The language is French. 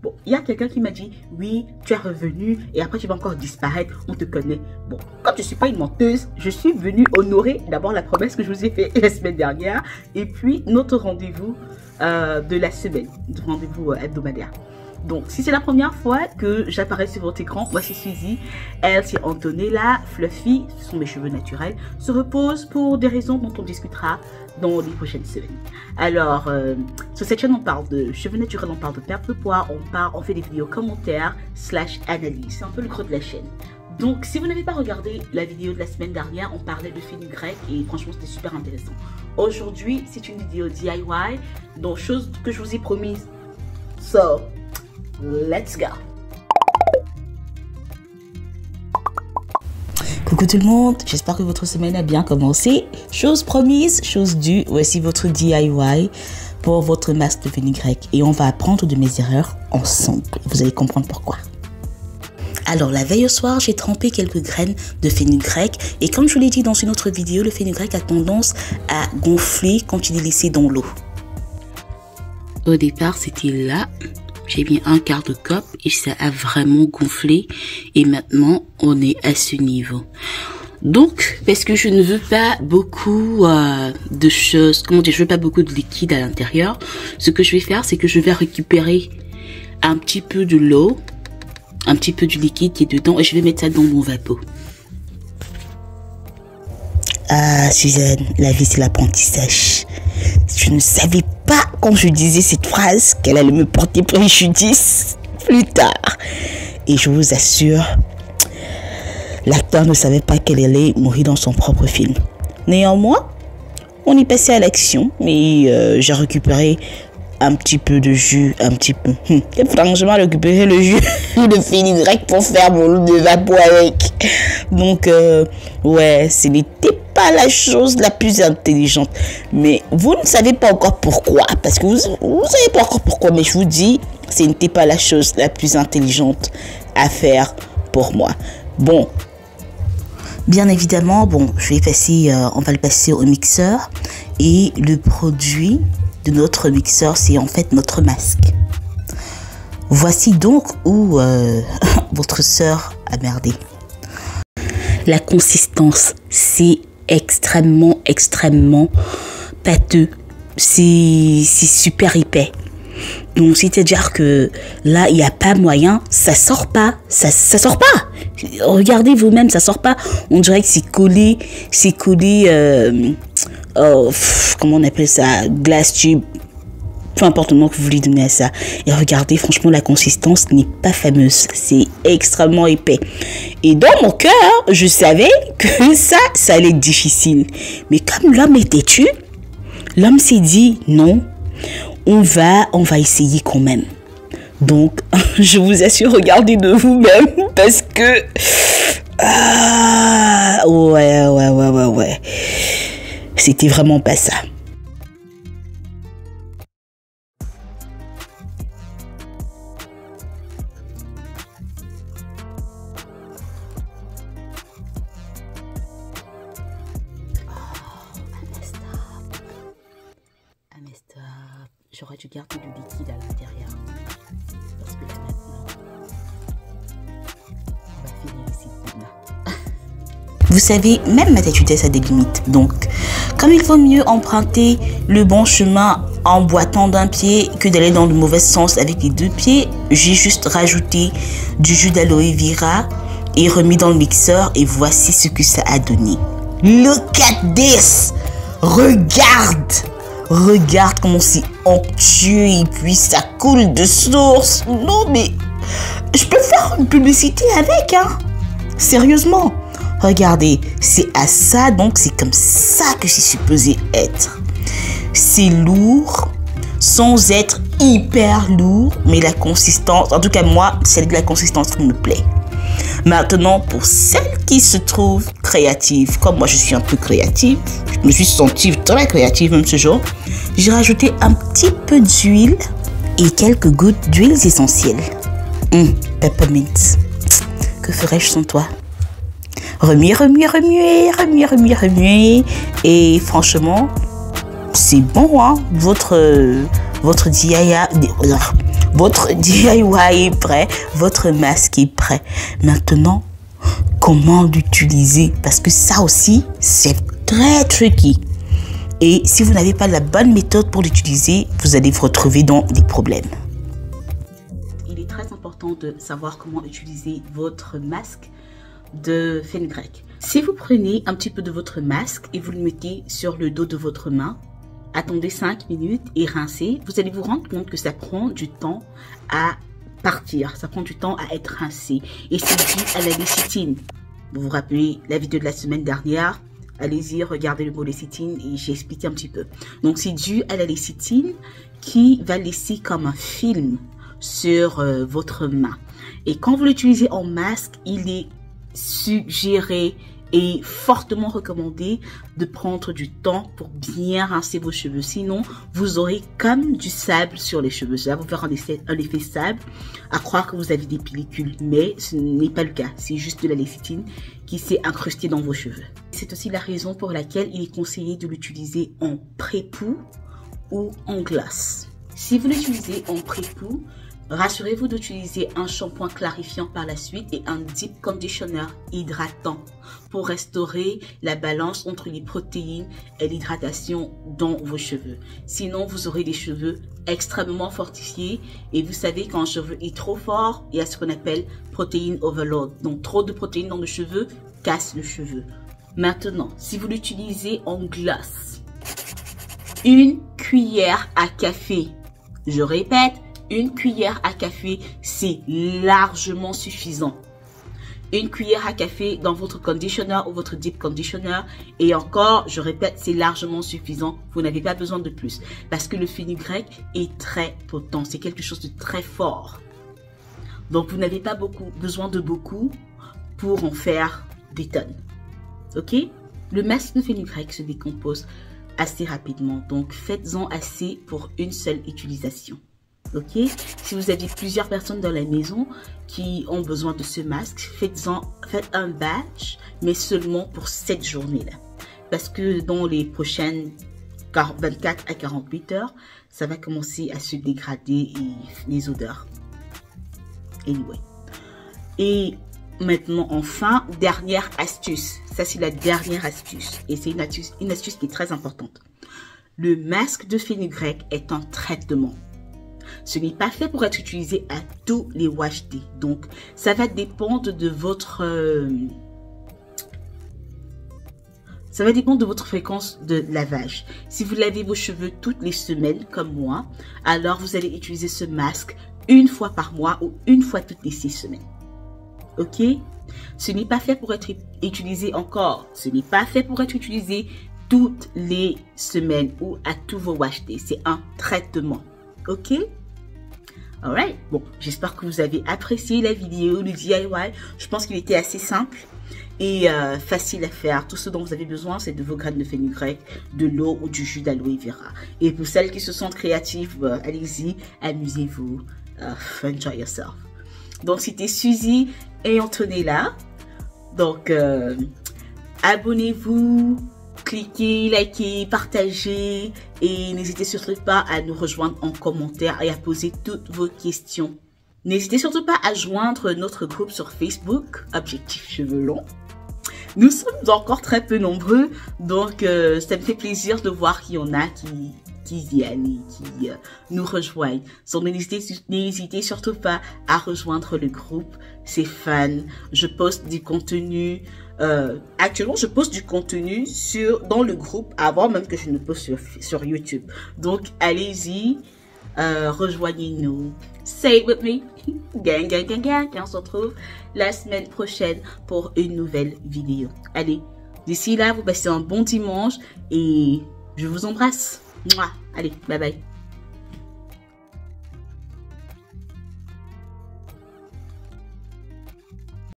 Bon, il y a quelqu'un qui m'a dit, oui, tu es revenu et après tu vas encore disparaître, on te connaît. Bon, comme je ne suis pas une menteuse, je suis venue honorer d'abord la promesse que je vous ai faite la semaine dernière et puis notre rendez-vous de la semaine, notre rendez-vous hebdomadaire. Donc, si c'est la première fois que j'apparais sur votre écran, moi c'est Suzy, elle c'est Antonella, Fluffy, ce sont mes cheveux naturels, se repose pour des raisons dont on discutera dans les prochaines semaines. Alors, sur cette chaîne on parle de cheveux naturels, on parle de perte de poids, on fait des vidéos commentaires / analyse, c'est un peu le creux de la chaîne. Donc, si vous n'avez pas regardé la vidéo de la semaine dernière, on parlait de fenugrec et franchement c'était super intéressant. Aujourd'hui, c'est une vidéo DIY, donc chose que je vous ai promise. So, let's go. Coucou tout le monde, j'espère que votre semaine a bien commencé. Chose promise, chose due, voici votre DIY pour votre masque de fenugrec. Et on va apprendre de mes erreurs ensemble. Vous allez comprendre pourquoi. Alors la veille au soir, j'ai trempé quelques graines de fenugrec. Et comme je vous l'ai dit dans une autre vidéo, le fenugrec a tendance à gonfler quand il est laissé dans l'eau. Au départ, c'était là. J'ai mis un quart de cup et ça a vraiment gonflé. Et maintenant, on est à ce niveau. Donc, parce que je ne veux pas beaucoup de choses, comment dire, je veux pas beaucoup de liquide à l'intérieur. Ce que je vais faire, c'est que je vais récupérer un petit peu de l'eau, un petit peu du liquide qui est dedans et je vais mettre ça dans mon vapeau. Ah, Suzanne, la vie c'est l'apprentissage. Je ne savais pas quand je disais cette phrase qu'elle allait me porter préjudice plus tard. Et je vous assure, l'acteur ne savait pas qu'elle allait mourir dans son propre film. Néanmoins, on est passé à l'action et j'ai récupéré un petit peu de jus, un petit peu. Et franchement, récupérer le jus de fenugrec pour faire mon lot de vapeau avec. Donc, ouais, ce n'était pas la chose la plus intelligente. Mais vous ne savez pas encore pourquoi. Parce que vous savez pas encore pourquoi. Mais je vous dis, ce n'était pas la chose la plus intelligente à faire pour moi. Bon. Bien évidemment, bon, je vais passer, on va le passer au mixeur. Et le produit de notre mixeur, c'est en fait notre masque. Voici donc où votre sœur a merdé. La consistance, c'est extrêmement pâteux. C'est super épais. Donc, c'est-à-dire que là, il n'y a pas moyen. Ça sort pas. Ça sort pas. Regardez vous-même, ça sort pas. On dirait que c'est collé. C'est collé. Comment on appelle ça? Glace tube. Peu importe le nom que vous voulez donner à ça. Et regardez, franchement, la consistance n'est pas fameuse. C'est extrêmement épais. Et dans mon cœur, je savais que ça allait être difficile. Mais comme l'homme est têtu, l'homme s'est dit non, on va essayer quand même. Donc, je vous assure, regardez de vous-même parce que... ouais. C'était vraiment pas ça. J'aurais dû garder du liquide à l'intérieur. Parce que là maintenant, on va finir ici. Vous savez, même ma têtudesse a des limites. Donc, comme il vaut mieux emprunter le bon chemin en boitant d'un pied que d'aller dans le mauvais sens avec les deux pieds, j'ai juste rajouté du jus d'aloe vera et remis dans le mixeur et voici ce que ça a donné. Look at this! Regarde comment c'est onctueux et puis ça coule de source. Non mais, je peux faire une publicité avec, hein. Sérieusement. Regardez, c'est à ça, donc c'est comme ça que c'est supposé être. C'est lourd, sans être hyper lourd, mais la consistance, en tout cas moi, c'est la consistance qui me plaît. Maintenant, pour celles qui se trouvent créatives, comme moi je suis un peu créative, je me suis sentie très créative même ce jour, j'ai rajouté un petit peu d'huile et quelques gouttes d'huiles essentielles. Peppermint. Que ferais-je sans toi? Remuer. Et franchement, c'est bon, hein. Votre DIY, Votre DIY est prêt, votre masque est prêt. Maintenant, comment l'utiliser? Parce que ça aussi, c'est très tricky. Et si vous n'avez pas la bonne méthode pour l'utiliser, vous allez vous retrouver dans des problèmes. Il est très important de savoir comment utiliser votre masque de fenugrec. Si vous prenez un petit peu de votre masque et vous le mettez sur le dos de votre main, attendez 5 minutes et rincez, vous allez vous rendre compte que ça prend du temps à partir, ça prend du temps à être rincé. Et c'est dû à la lécithine. Vous vous rappelez la vidéo de la semaine dernière? Allez-y, regardez le mot lécithine et j'ai expliqué un petit peu. Donc c'est dû à la lécithine qui va laisser comme un film sur votre main. Et quand vous l'utilisez en masque, il est suggéré et fortement recommandé de prendre du temps pour bien rincer vos cheveux. Sinon, vous aurez comme du sable sur les cheveux. Ça va vous faire un effet sable, à croire que vous avez des pellicules. Mais ce n'est pas le cas. C'est juste de la lécithine qui s'est incrustée dans vos cheveux. C'est aussi la raison pour laquelle il est conseillé de l'utiliser en pré-poux ou en glace. Si vous l'utilisez en pré-poux, rassurez-vous d'utiliser un shampoing clarifiant par la suite et un deep conditioner hydratant pour restaurer la balance entre les protéines et l'hydratation dans vos cheveux. Sinon, vous aurez des cheveux extrêmement fortifiés et vous savez quand un cheveu est trop fort, il y a ce qu'on appelle protéine overload. Donc, trop de protéines dans le cheveu casse le cheveu. Maintenant, si vous l'utilisez en glace, 1 cuillère à café, je répète, 1 cuillère à café, c'est largement suffisant. 1 cuillère à café dans votre conditioner ou votre deep conditioner. Et encore, je répète, c'est largement suffisant. Vous n'avez pas besoin de plus. Parce que le fenugrec est très potent. C'est quelque chose de très fort. Donc, vous n'avez pas besoin de beaucoup pour en faire des tonnes. Ok? Le masque de fenugrec se décompose assez rapidement. Donc, faites-en assez pour une seule utilisation. Ok, si vous avez plusieurs personnes dans la maison qui ont besoin de ce masque, faites un batch, mais seulement pour cette journée-là. Parce que dans les prochaines 24 à 48 heures, ça va commencer à se dégrader et les odeurs. Anyway. Et maintenant, enfin, dernière astuce. Ça, c'est la dernière astuce. Et c'est une astuce qui est très importante. Le masque de fenugrec est un traitement. Ce n'est pas fait pour être utilisé à tous les wash day. Donc, ça va dépendre de votre... ça va dépendre de votre fréquence de lavage. Si vous lavez vos cheveux toutes les semaines, comme moi, alors vous allez utiliser ce masque 1 fois par mois ou 1 fois toutes les 6 semaines. Ok? Ce n'est pas fait pour être utilisé encore. Ce n'est pas fait pour être utilisé toutes les semaines ou à tous vos wash days. C'est un traitement. Ok? Alright, bon, j'espère que vous avez apprécié la vidéo, le DIY. Je pense qu'il était assez simple et facile à faire. Tout ce dont vous avez besoin, c'est de vos graines de fenugrec, de l'eau ou du jus d'aloe vera. Et pour celles qui se sentent créatives, allez-y, amusez-vous, enjoy yourself. Donc, c'était Suzy et Antonella. Donc, abonnez-vous. Cliquez, likez, partagez et n'hésitez surtout pas à nous rejoindre en commentaire et à poser toutes vos questions. N'hésitez surtout pas à joindre notre groupe sur Facebook, Objectif Cheveux Longs. Nous sommes encore très peu nombreux, donc ça me fait plaisir de voir qu'il y en a qui viennent et qui nous rejoignent. Donc n'hésitez surtout pas à rejoindre le groupe, c'est fun. Je poste du contenu. Actuellement, je poste du contenu dans le groupe avant même que je ne poste sur YouTube. Donc, allez-y, rejoignez-nous. Say it with me. Gang, gang, gang, gang. Et on se retrouve la semaine prochaine pour une nouvelle vidéo. Allez, d'ici là, vous passez un bon dimanche et je vous embrasse. Mouah. Allez, bye bye.